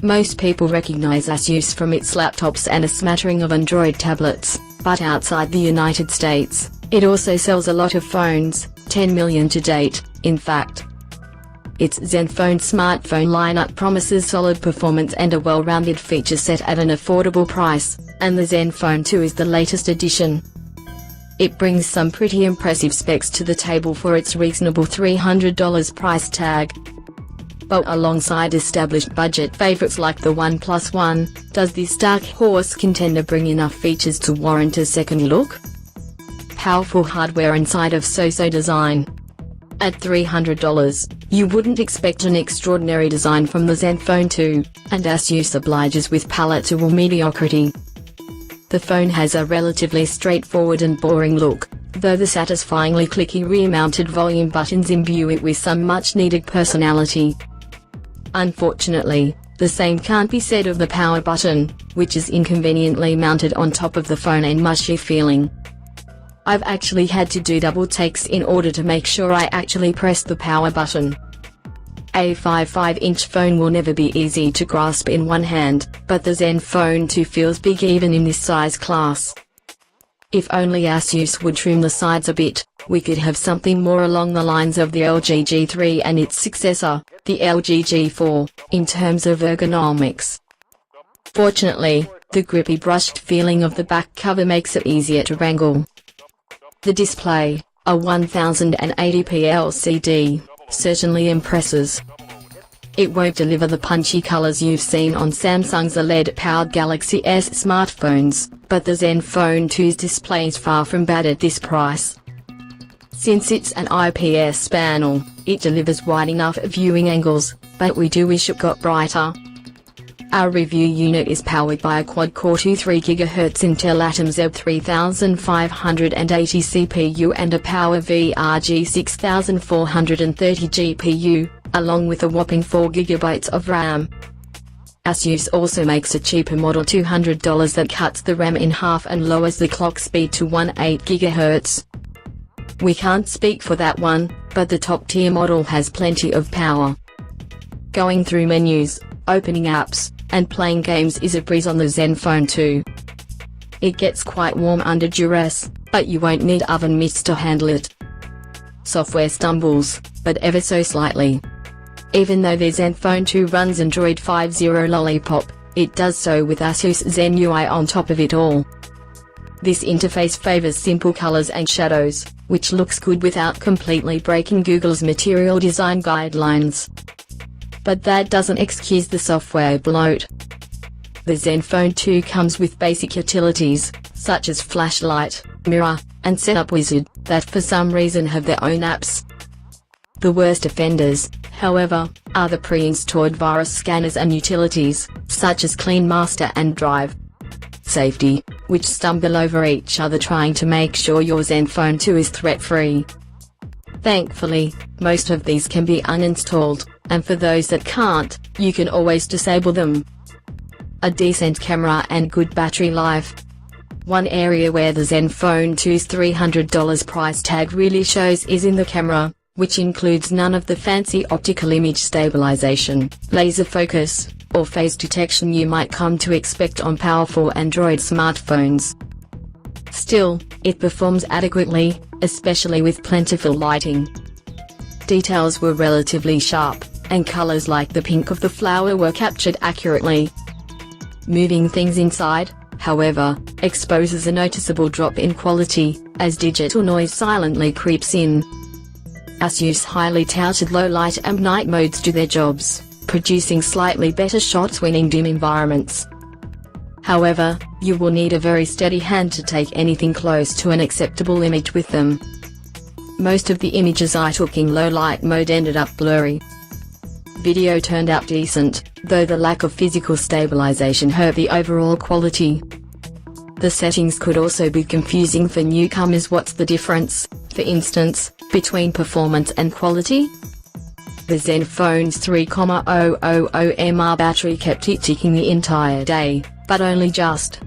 Most people recognize Asus from its laptops and a smattering of Android tablets, but outside the United States, it also sells a lot of phones, 10 million to date, in fact. Its Zenfone smartphone lineup promises solid performance and a well-rounded feature set at an affordable price, and the Zenfone 2 is the latest addition. It brings some pretty impressive specs to the table for its reasonable $300 price tag. But alongside established budget favorites like the OnePlus One, does this dark horse contender bring enough features to warrant a second look? Powerful hardware inside of so-so design. At $300, you wouldn't expect an extraordinary design from the Zenfone 2, and Asus obliges with palatable mediocrity. The phone has a relatively straightforward and boring look, though the satisfyingly clicky rear-mounted volume buttons imbue it with some much-needed personality. Unfortunately, the same can't be said of the power button, which is inconveniently mounted on top of the phone and mushy feeling. I've actually had to do double takes in order to make sure I actually press the power button. A 55-inch phone will never be easy to grasp in one hand, but the Zenfone 2 feels big even in this size class. If only Asus would trim the sides a bit, we could have something more along the lines of the LG G3 and its successor, the LG G4, in terms of ergonomics. Fortunately, the grippy brushed feeling of the back cover makes it easier to wrangle. The display, a 1080p LCD, certainly impresses. It won't deliver the punchy colors you've seen on Samsung's OLED-powered Galaxy S smartphones, but the Zenfone 2's display is far from bad at this price. Since it's an IPS panel, it delivers wide enough viewing angles, but we do wish it got brighter. Our review unit is powered by a quad-core 23GHz Intel Atom Z3580 CPU and a PowerVR G6430 GPU, along with a whopping 4GB of RAM. Asus also makes a cheaper model $200 that cuts the RAM in half and lowers the clock speed to 18GHz. We can't speak for that one, but the top-tier model has plenty of power. Going through menus, opening apps, and playing games is a breeze on the Zenfone 2. It gets quite warm under duress, but you won't need oven mitts to handle it. Software stumbles, but ever so slightly. Even though the Zenfone 2 runs Android 5.0 Lollipop, it does so with Asus Zen UI on top of it all. This interface favors simple colors and shadows, which looks good without completely breaking Google's material design guidelines. But that doesn't excuse the software bloat. The Zenfone 2 comes with basic utilities, such as flashlight, mirror, and setup wizard, that for some reason have their own apps. The worst offenders, however, are the pre-installed virus scanners and utilities, such as Clean Master and Drive Safety, which stumble over each other trying to make sure your Zenfone 2 is threat-free. Thankfully, most of these can be uninstalled, and for those that can't, you can always disable them. A decent camera and good battery life. One area where the Zenfone 2's $300 price tag really shows is in the camera, which includes none of the fancy optical image stabilization, laser focus, or phase detection you might come to expect on powerful Android smartphones. Still, it performs adequately, especially with plentiful lighting. Details were relatively sharp, and colors like the pink of the flower were captured accurately. Moving things inside, however, exposes a noticeable drop in quality, as digital noise silently creeps in. Asus' highly touted low light and night modes do their jobs, producing slightly better shots when in dim environments. However, you will need a very steady hand to take anything close to an acceptable image with them. Most of the images I took in low light mode ended up blurry. Video turned out decent, though the lack of physical stabilization hurt the overall quality. The settings could also be confusing for newcomers. What's the difference, for instance, between performance and quality? The Zenfone's 3000 mAh battery kept it ticking the entire day, but only just.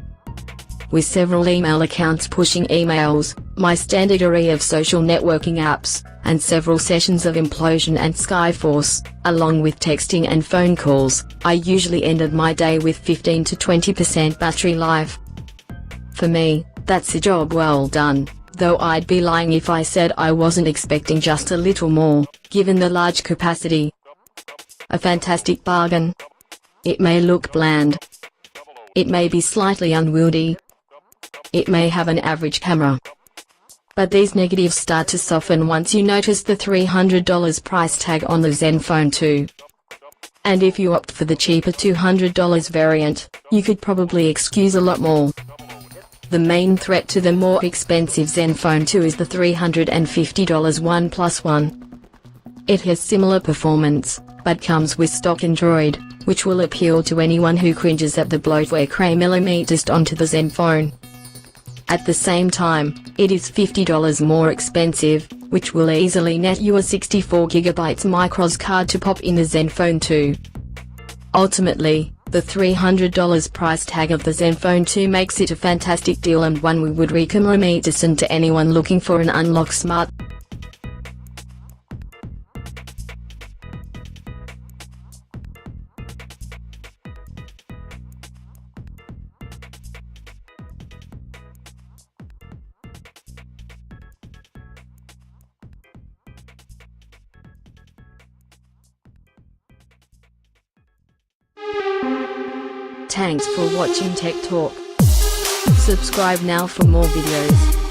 with several email accounts pushing emails, my standard array of social networking apps, and several sessions of Implosion and Skyforce, along with texting and phone calls, I usually ended my day with 15 to 20% battery life. For me, that's a job well done, though I'd be lying if I said I wasn't expecting just a little more, given the large capacity. A fantastic bargain. It may look bland. It may be slightly unwieldy. It may have an average camera. But these negatives start to soften once you notice the $300 price tag on the Zenfone 2. And if you opt for the cheaper $200 variant, you could probably excuse a lot more. The main threat to the more expensive Zenfone 2 is the $350 OnePlus One. It has similar performance, but comes with stock Android, which will appeal to anyone who cringes at the bloatware millimetered onto the Zenfone. At the same time, it is $50 more expensive, which will easily net you a 64GB microSD card to pop in the Zenfone 2. Ultimately, the $300 price tag of the Zenfone 2 makes it a fantastic deal and one we would recommend to anyone looking for an unlocked smart. Thanks for watching Tech Talk. Subscribe now for more videos.